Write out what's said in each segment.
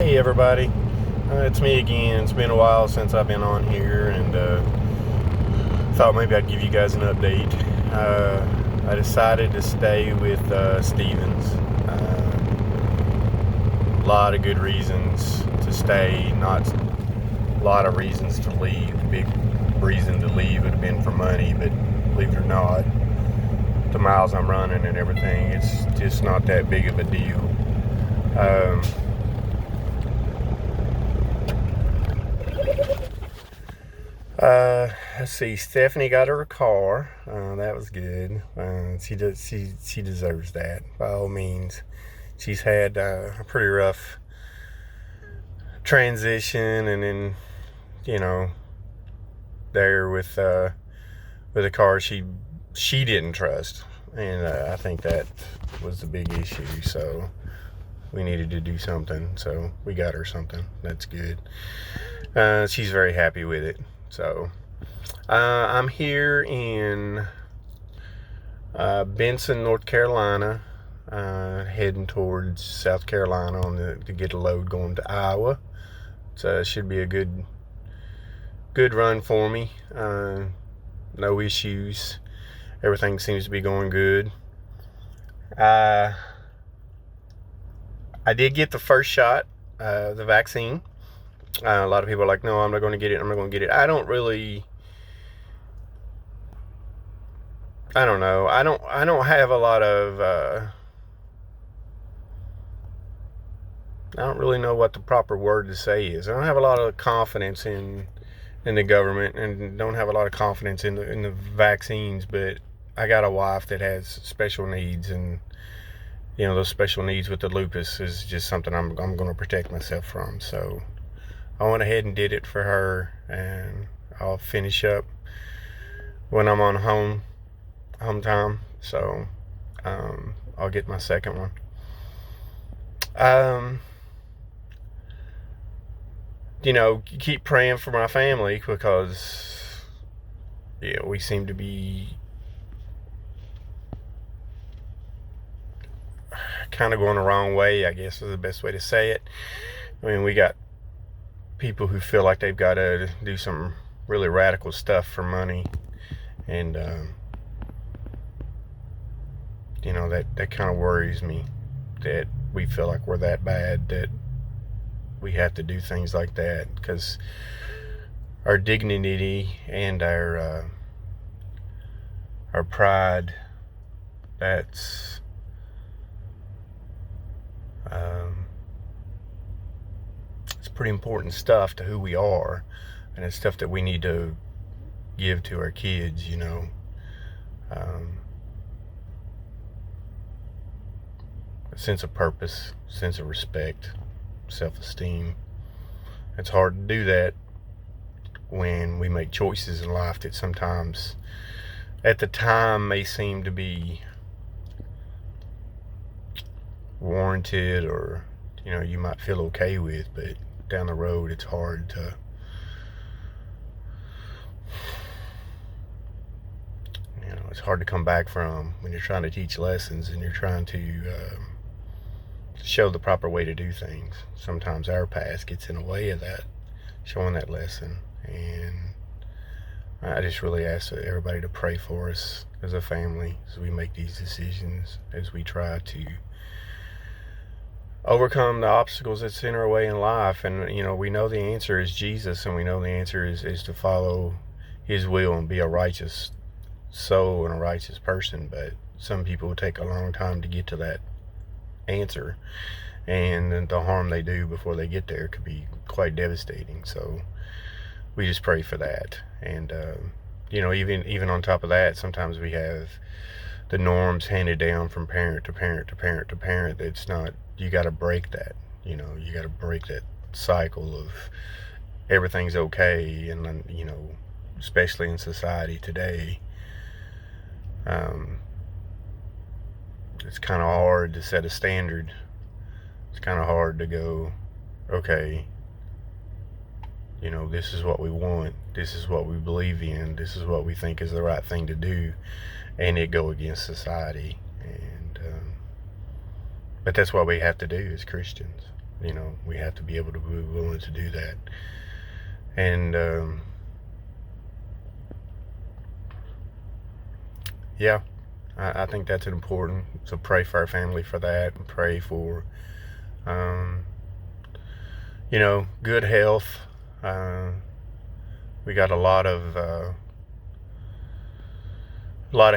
Hey everybody, it's me again. It's been a while since I've been on here, and thought maybe I'd give you guys an update. I decided to stay with Stevens. A lot of good reasons to stay, not a lot of reasons to leave. The big reason to leave would have been for money, but believe it or not, the miles I'm running and everything, it's just not that big of a deal. Let's see. Stephanie got her a car. That was good. She deserves that by all means. She's had a pretty rough transition, and then there with a car she didn't trust, and I think that was the big issue. So we needed to do something. So we got her something. That's good. She's very happy with it. So I'm here in Benson, North Carolina, heading towards South Carolina to get a load going to Iowa. So it should be a good run for me. No issues. Everything seems to be going good. I did get the first shot, the vaccine. A lot of people are like, no, I'm not going to get it. I'm not going to get it. I don't know. I don't have a lot of, I don't really know what the proper word to say is. I don't have a lot of confidence in the government, and don't have a lot of confidence in the vaccines, but I got a wife that has special needs, and those special needs with the lupus is just something I'm going to protect myself from. So I went ahead and did it for her, and I'll finish up when I'm on home time. So I'll get my second one. Keep praying for my family, because we seem to be kind of going the wrong way, I guess is the best way to say it. I mean, we got people who feel like they've got to do some really radical stuff for money, and that kind of worries me, that we feel like we're that bad that we have to do things like that, because our dignity and our pride, that's it's pretty important stuff to who we are, and it's stuff that we need to give to our kids. A sense of purpose, sense of respect, self-esteem. It's hard to do that when we make choices in life that sometimes at the time may seem to be warranted, or you might feel okay with, but down the road it's hard to it's hard to come back from, when you're trying to teach lessons and you're trying to show the proper way to do things. Sometimes our past gets in the way of that, showing that lesson. And I just really ask everybody to pray for us as a family as we make these decisions, as we try to overcome the obstacles that stand our way in life. And we know the answer is Jesus, and we know the answer is to follow his will and be a righteous soul and a righteous person. But some people take a long time to get to that answer, and the harm they do before they get there could be quite devastating. So we just pray for that. And even on top of that, sometimes we have the norms handed down from parent to parent to parent to parent. That's not, you got to break that. You got to break that cycle of everything's okay. And then especially in society today, it's kind of hard to set a standard. It's kind of hard to go, okay, this is what we want, this is what we believe in, this is what we think is the right thing to do, and it go against society. And but that's what we have to do as Christians. we have to be able to be willing to do that. And yeah, I think that's important. So pray for our family for that, and pray for good health. We got a lot of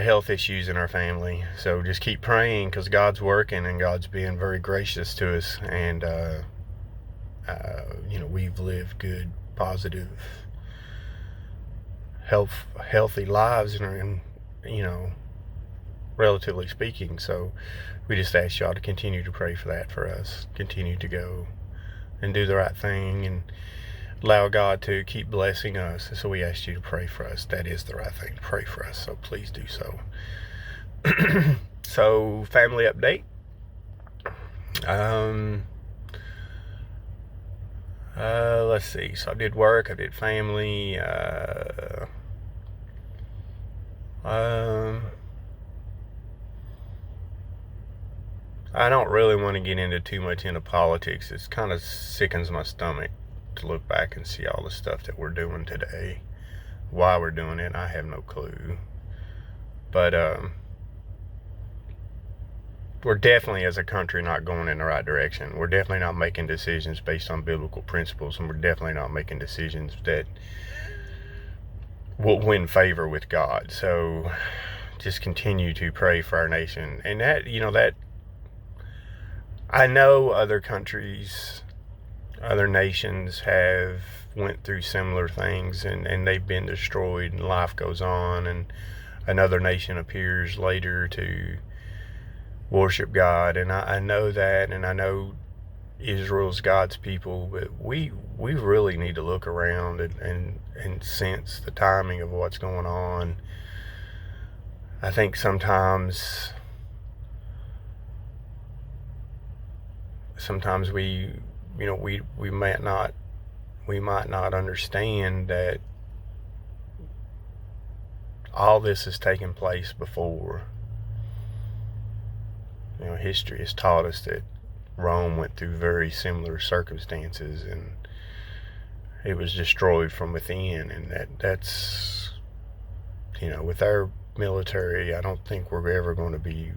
health issues in our family, so just keep praying, because God's working and God's being very gracious to us. And we've lived good, positive, healthy lives, and relatively speaking. So we just ask y'all to continue to pray for that for us. Continue to go and do the right thing, and allow God to keep blessing us. So we ask you to pray for us. That is the right thing to pray for us, so please do so. So, family update. Let's see. So I did work, I did family. I don't really want to get into too much into politics. It kind of sickens my stomach to look back and see all the stuff that we're doing today. Why we're doing it, I have no clue. But we're definitely, as a country, not going in the right direction. We're definitely not making decisions based on biblical principles, and we're definitely not making decisions that will win favor with God. So just continue to pray for our nation. And that I know other countries, other nations have went through similar things, and they've been destroyed, and life goes on, and another nation appears later to worship God. And I know that, and I know Israel's God's people, but we really need to look around and sense the timing of what's going on. I think sometimes we might not understand that all this has taken place before. History has taught us that Rome went through very similar circumstances, and it was destroyed from within. And that's with our military, I don't think we're ever going to be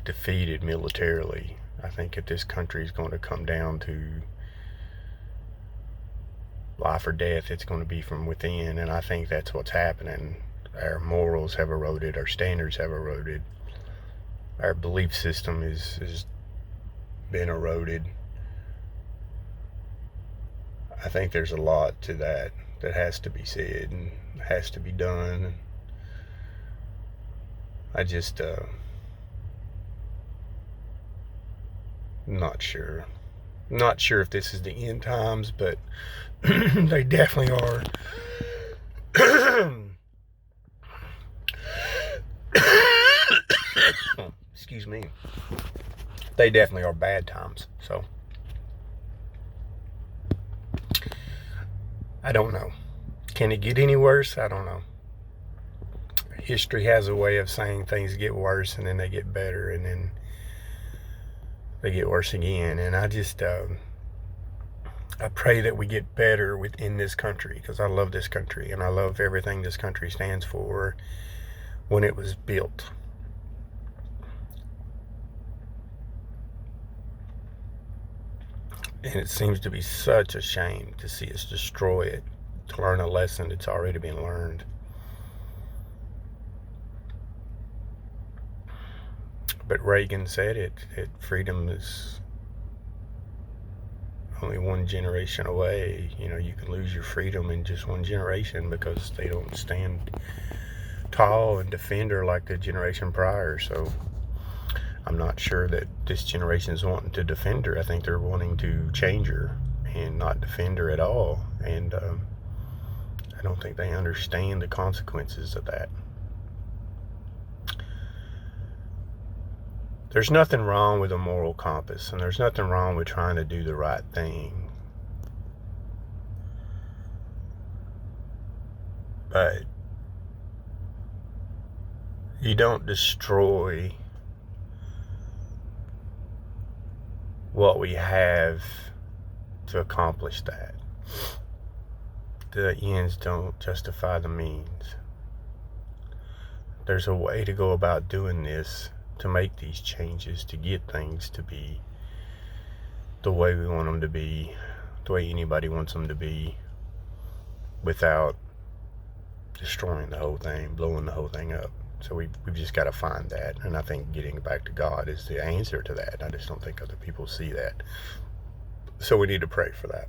defeated militarily. I think if this country is going to come down to life or death, it's going to be from within. And I think that's what's happening. Our morals have eroded, our standards have eroded, our belief system has been eroded. I think there's a lot to that has to be said and has to be done. I just not sure if this is the end times, but they definitely are. Excuse me. They definitely are bad times. So I don't know. Can it get any worse? I don't know. History has a way of saying things get worse, and then they get better, and then they get worse again. And I just I pray that we get better within this country, because I love this country, and I love everything this country stands for when it was built. And it seems to be such a shame to see us destroy it, to learn a lesson that's already been learned. But Reagan said it, that freedom is only one generation away. You can lose your freedom in just one generation, because they don't stand tall and defend her like the generation prior. So I'm not sure that this generation is wanting to defend her. I think they're wanting to change her and not defend her at all. And I don't think they understand the consequences of that. There's nothing wrong with a moral compass, and there's nothing wrong with trying to do the right thing. But you don't destroy what we have to accomplish that. The ends don't justify the means. There's a way to go about doing this, to make these changes, to get things to be the way we want them to be, the way anybody wants them to be, without destroying the whole thing, blowing the whole thing up. So we've just got to find that, and I think getting back to God is the answer to that. I just don't think other people see that. So we need to pray for that.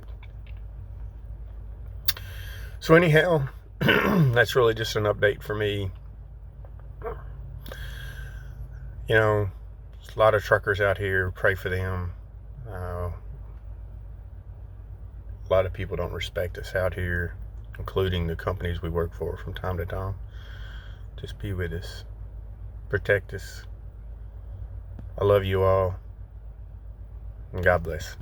So anyhow, that's really just an update for me. You know, there's a lot of truckers out here. Pray for them. A lot of people don't respect us out here, including the companies we work for from time to time. Just be with us. Protect us. I love you all. And God bless.